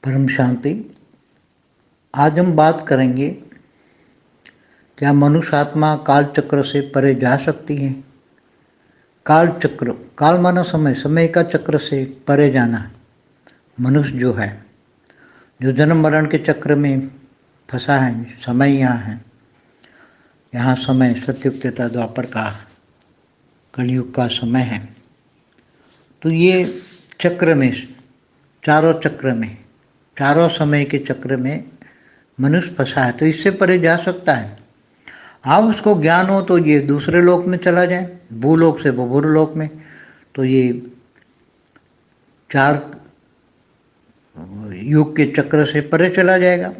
परम शांति। आज हम बात करेंगे, क्या मनुष्य आत्मा काल चक्र से परे जा सकती है। काल चक्र, काल माना समय, समय का चक्र से परे जाना। मनुष्य जो है, जो जन्म मरण के चक्र में फंसा है, समय यहाँ है, यहाँ समय सतयुग त्रेता द्वापर का कलयुग का समय है। तो ये चक्र में, चारों समय के चक्र में मनुष्य फंसा है, तो इससे परे जा सकता है। हाँ, उसको ज्ञान हो तो ये दूसरे लोक में चला जाए, भूलोक से भूभुर लोक में, तो ये चार युग के चक्र से परे चला जाएगा।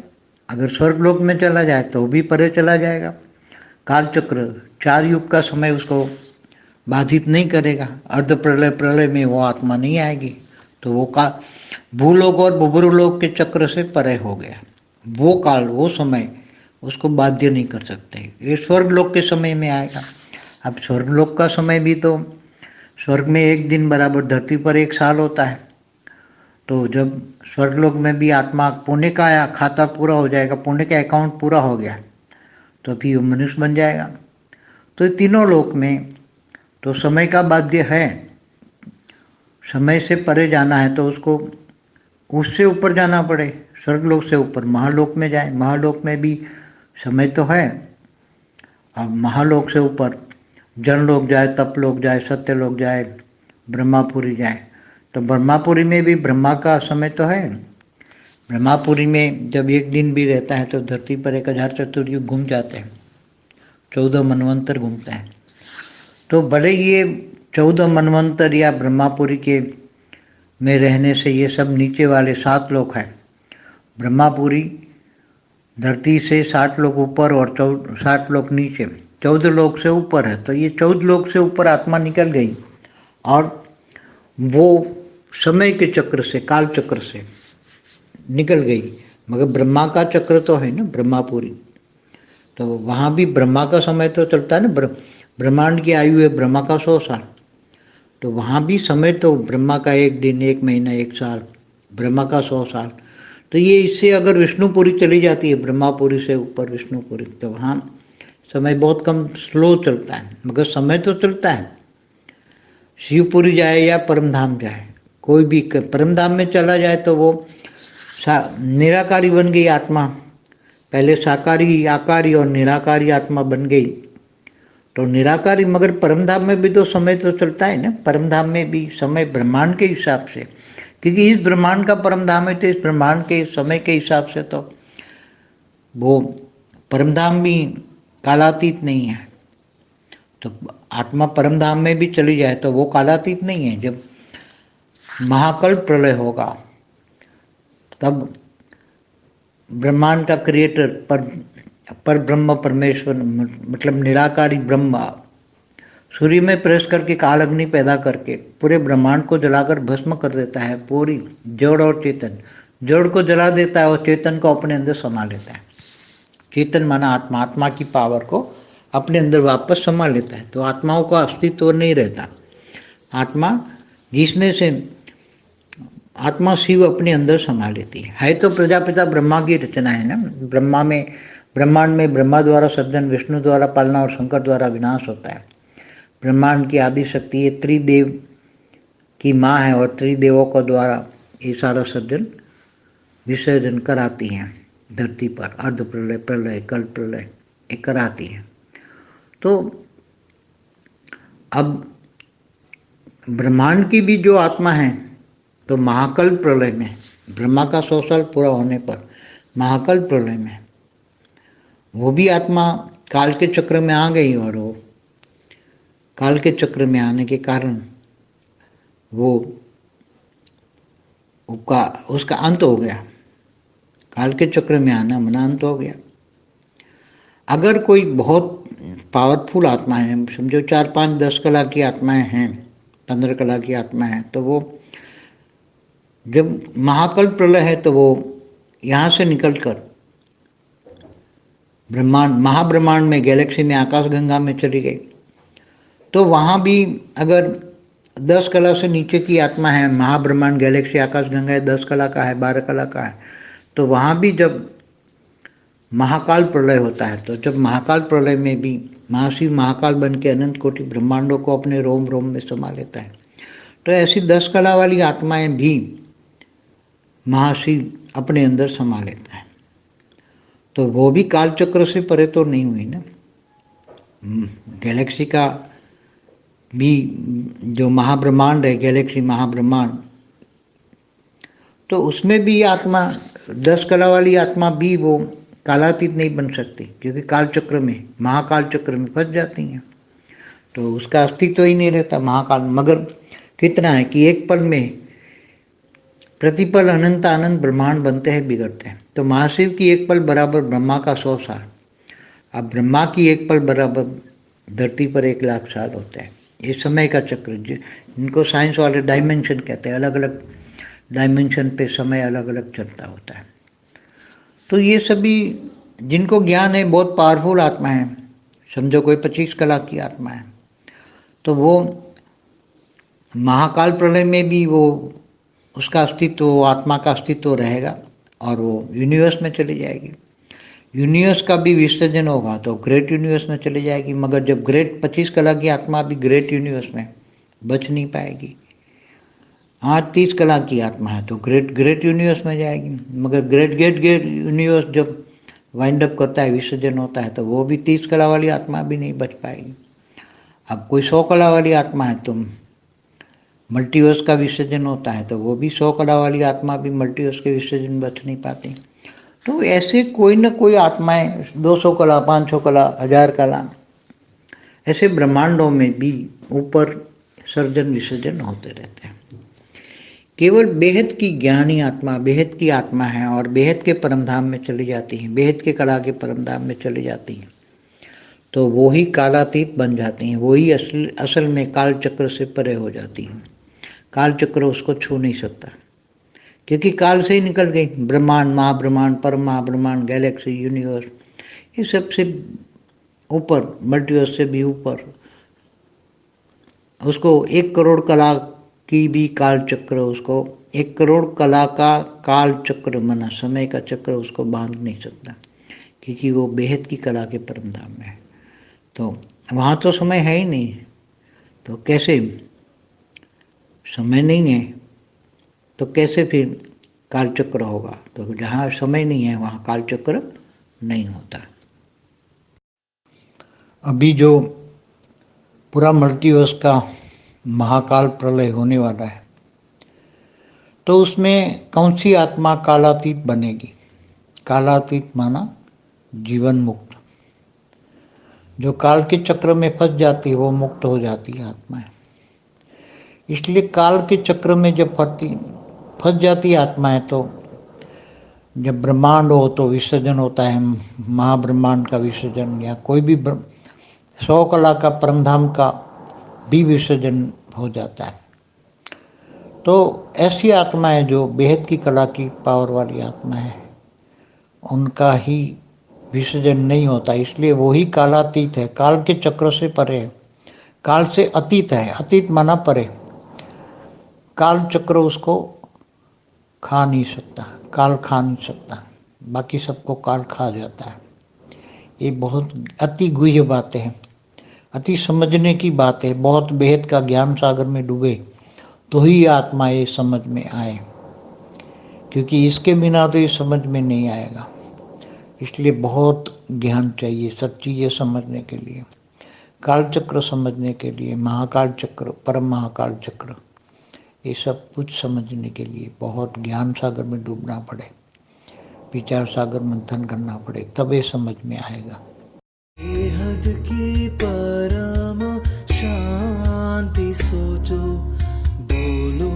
अगर स्वर्ग लोक में चला जाए तो भी परे चला जाएगा। काल चक्र, चार युग का समय उसको बाधित नहीं करेगा। अर्ध प्रलय, प्रलय में वो आत्मा नहीं आएगी, तो वो का भूलोक और भूभुर लोक के चक्र से परे हो गया। वो काल, वो समय उसको बाध्य नहीं कर सकते। ये स्वर्ग लोक के समय में आएगा। अब स्वर्ग लोक का समय भी तो, स्वर्ग में एक दिन बराबर धरती पर एक साल होता है। तो जब स्वर्ग लोक में भी आत्मा पुण्य का खाता पूरा हो जाएगा, पुण्य का अकाउंट पूरा हो गया, तो फिर वो मनुष्य बन जाएगा। तो तीनों लोक में तो समय का बाध्य है। समय से परे जाना है तो उसको उससे ऊपर जाना पड़े, स्वर्गलोक से ऊपर महालोक में जाए। महालोक में भी समय तो है। अब महालोक से ऊपर जनलोक जाए, तपलोक जाए, सत्यलोक जाए, ब्रह्मापुरी जाए, तो ब्रह्मापुरी में भी ब्रह्मा का समय तो है। ब्रह्मापुरी में जब एक दिन भी रहता है तो धरती पर 1000 चतुर्युग घूम जाते हैं, 14 मनवंतर घूमते हैं। तो बड़े ये 14 मनवंतर या ब्रह्मापुरी के में रहने से ये सब नीचे वाले 7 लोक हैं। ब्रह्मापुरी धरती से 60 लोक ऊपर और 60 लोक नीचे, 14 लोक से ऊपर है। तो ये 14 लोक से ऊपर आत्मा निकल गई और वो समय के चक्र से, काल चक्र से निकल गई। मगर ब्रह्मा का चक्र तो है ना, ब्रह्मापुरी, तो वहाँ भी ब्रह्मा का समय तो चलता है ना। ब्रह्मांड की आयु है ब्रह्मा का 100 साल, तो वहाँ भी समय तो ब्रह्मा का 1 दिन, 1 महीना, 1 साल, ब्रह्मा का 100 साल। तो ये इससे अगर विष्णुपुरी चली जाती है, ब्रह्मापुरी से ऊपर विष्णुपुरी, तो वहाँ समय बहुत कम, स्लो चलता है, मगर समय तो चलता है। शिवपुरी जाए या परमधाम जाए, कोई भी परमधाम में चला जाए तो वो निराकारी बन गई आत्मा। पहले साकारी, आकारी और निराकारी आत्मा बन गई, तो निराकारी। मगर परमधाम में भी तो समय तो चलता है ना। परमधाम में भी समय ब्रह्मांड के हिसाब से, क्योंकि इस ब्रह्मांड का परमधाम है, तो इस ब्रह्मांड के समय के हिसाब से तो वो परमधाम भी कालातीत नहीं है। तो आत्मा परमधाम में भी चली जाए तो वो कालातीत नहीं है। जब महाकल्प प्रलय होगा तब ब्रह्मांड का क्रिएटर पर ब्रह्म परमेश्वर, मतलब निराकारी ब्रह्मा, सूर्य में प्रवेश करके काल अग्नि पैदा करके पूरे ब्रह्मांड को जलाकर भस्म कर देता है। पूरी जड़ और चेतन, जड़ को जला देता है और चेतन को अपने अंदर समा लेता है। चेतन माना आत्मा, आत्मा की पावर को अपने अंदर वापस समा लेता है। तो आत्माओं का अस्तित्व नहीं रहता। आत्मा जिसमें से आत्मा शिव अपने अंदर समा लेती है। तो प्रजापिता ब्रह्मा की रचना है ना। ब्रह्मा में, ब्रह्मांड में ब्रह्मा द्वारा सृजन, विष्णु द्वारा पालना और शंकर द्वारा विनाश होता है। ब्रह्मांड की आदि शक्ति ये त्रिदेव की माँ है और त्रिदेवों को द्वारा ये सारा सृजन विसर्जन कराती हैं धरती पर। अर्ध प्रलय, प्रलय, कल्प प्रलय ये कराती हैं। तो अब ब्रह्मांड की भी जो आत्मा है, तो महाकल्प प्रलय में, ब्रह्मा का 100 साल पूरा होने पर महाकल्प प्रलय में वो भी आत्मा काल के चक्र में आ गई, और वो काल के चक्र में आने के कारण वो उसका अंत हो गया। काल के चक्र में आना मना अंत हो गया। अगर कोई बहुत पावरफुल आत्मा है, समझो 4, 5, 10 कला की आत्माएं हैं, 15 कला की आत्मा है, तो वो जब महाकल्प प्रलय है तो वो यहाँ से निकलकर ब्रह्मांड, महाब्रह्मांड में, गैलेक्सी में, आकाशगंगा में चली गई। तो वहाँ भी अगर 10 कला से नीचे की आत्मा है, महाब्रह्मांड, गैलेक्सी, आकाश गंगा है, 10 कला का है, 12 कला का है, तो वहाँ भी जब महाकाल प्रलय होता है, तो जब महाकाल प्रलय में भी महाशिव महाकाल बन के अनंत कोटि ब्रह्मांडों को अपने रोम रोम में समा लेता है। तो ऐसी 10 कला वाली आत्माएं भी महाशिव अपने अंदर समा लेता है। तो वो भी काल चक्र से परे तो नहीं हुई ना। गैलेक्सी का भी जो महाब्रह्मांड है, गैलेक्सी महाब्रह्मांड, तो उसमें भी आत्मा 10 कला वाली आत्मा भी वो कालातीत नहीं बन सकती, क्योंकि काल चक्र में, महाकाल चक्र में फंस जाती हैं, तो उसका अस्तित्व ही नहीं रहता महाकाल। मगर कितना है कि एक पल में प्रतिपल अनंत आनंद ब्रह्मांड बनते हैं, बिगड़ते हैं। तो महाशिव की एक पल बराबर ब्रह्मा का 100 साल। अब ब्रह्मा की एक पल बराबर धरती पर 1 लाख साल होते हैं। ये समय का चक्र, जिनको साइंस वाले डायमेंशन कहते हैं, अलग अलग डायमेंशन पे समय अलग अलग चलता होता है। तो ये सभी जिनको ज्ञान है, बहुत पावरफुल आत्मा है, समझो कोई 25 कला की आत्मा है, तो वो महाकाल प्रलय में भी वो उसका अस्तित्व, वो आत्मा का अस्तित्व रहेगा और वो यूनिवर्स में चली जाएगी। यूनिवर्स का भी विसर्जन होगा तो ग्रेट यूनिवर्स में चली जाएगी। मगर जब ग्रेट 25 कला की आत्मा भी ग्रेट यूनिवर्स में बच नहीं पाएगी। हाँ, 30 कला की आत्मा है तो ग्रेट यूनिवर्स में जाएगी, मगर ग्रेट यूनिवर्स जब वाइंड अप करता है, विसर्जन होता है, तो वो भी 30 कला वाली आत्मा भी नहीं बच पाएगी। अब कोई 100 कला वाली आत्मा है तो मल्टीवर्स का विसर्जन होता है, तो वो भी 100 कला वाली आत्मा भी मल्टीवर्स के विसर्जन बच नहीं पाती। तो ऐसे कोई ना कोई आत्माएं 200 कला, 500 कला, 1000 कला, ऐसे ब्रह्मांडों में भी ऊपर सर्जन विसर्जन होते रहते हैं। केवल बेहद की ज्ञानी आत्मा बेहद की आत्मा है और बेहद के परमधाम में चली जाती है, बेहद के कला के परमधाम में चली जाती है, तो वो ही कालातीत बन जाती हैं। वो ही असल में काल चक्र से परे हो जाती हैं। काल चक्र उसको छू नहीं सकता, क्योंकि काल से ही निकल गई। ब्रह्मांड, महाब्रह्मांड, परम महाब्रह्मांड, गैलेक्सी, यूनिवर्स, ये सबसे ऊपर, मल्टीवर्स से भी ऊपर, उसको 1 करोड़ कला की भी काल चक्र, उसको 1 करोड़ कला का काल चक्र मना समय का चक्र उसको बांध नहीं सकता, क्योंकि वो बेहद की कला के परमधाम में है। तो वहाँ तो समय है ही नहीं, तो कैसे, समय नहीं है तो कैसे फिर काल चक्र होगा? तो जहाँ समय नहीं है वहाँ काल चक्र नहीं होता। अभी जो पूरा मल्टीवर्स का महाकाल प्रलय होने वाला है, तो उसमें कौन सी आत्मा कालातीत बनेगी? कालातीत माना जीवन मुक्त। जो काल के चक्र में फंस जाती है वो मुक्त हो जाती है आत्मा है। इसलिए काल के चक्र में जब फंस जाती है आत्माएं, तो जब ब्रह्मांड हो तो विसर्जन होता है, महाब्रह्मांड का विसर्जन, या कोई भी 100 कला का परमधाम का भी विसर्जन हो जाता है। तो ऐसी आत्माएं जो बेहद की कला की पावर वाली आत्मा है, उनका ही विसर्जन नहीं होता, इसलिए वो ही कालातीत है, काल के चक्र से परे है, काल से अतीत है। अतीत माना परे, काल चक्र उसको खा नहीं सकता, काल खा नहीं सकता, बाकी सबको काल खा जाता है। ये बहुत अति गुह्य बातें हैं, अति समझने की बात है। बहुत बेहद का ज्ञान सागर में डूबे तो ही आत्मा ये समझ में आए, क्योंकि इसके बिना तो ये समझ में नहीं आएगा। इसलिए बहुत ज्ञान चाहिए सब चीज़ें समझने के लिए, काल चक्र समझने के लिए, महाकाल चक्र, परम महाकाल चक्र, ये सब कुछ समझने के लिए बहुत ज्ञान सागर में डूबना पड़े, विचार सागर मंथन करना पड़े, तब ये समझ में आएगा। बेहद की परम शांति सोचो, बोलो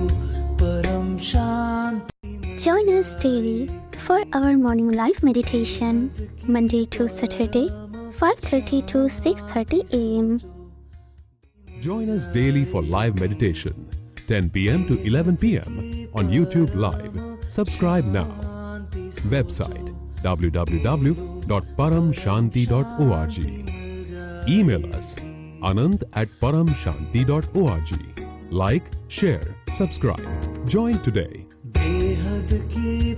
परम शांति। Join us daily for our morning live meditation, Monday to Saturday, 5:30 to 6:30 a.m. Join us daily for live meditation, 10 p.m. to 11 p.m. on YouTube Live. Subscribe now. Website www.paramshanti.org. Email us anant@paramshanti.org. Like, share, subscribe. Join today. बेहद की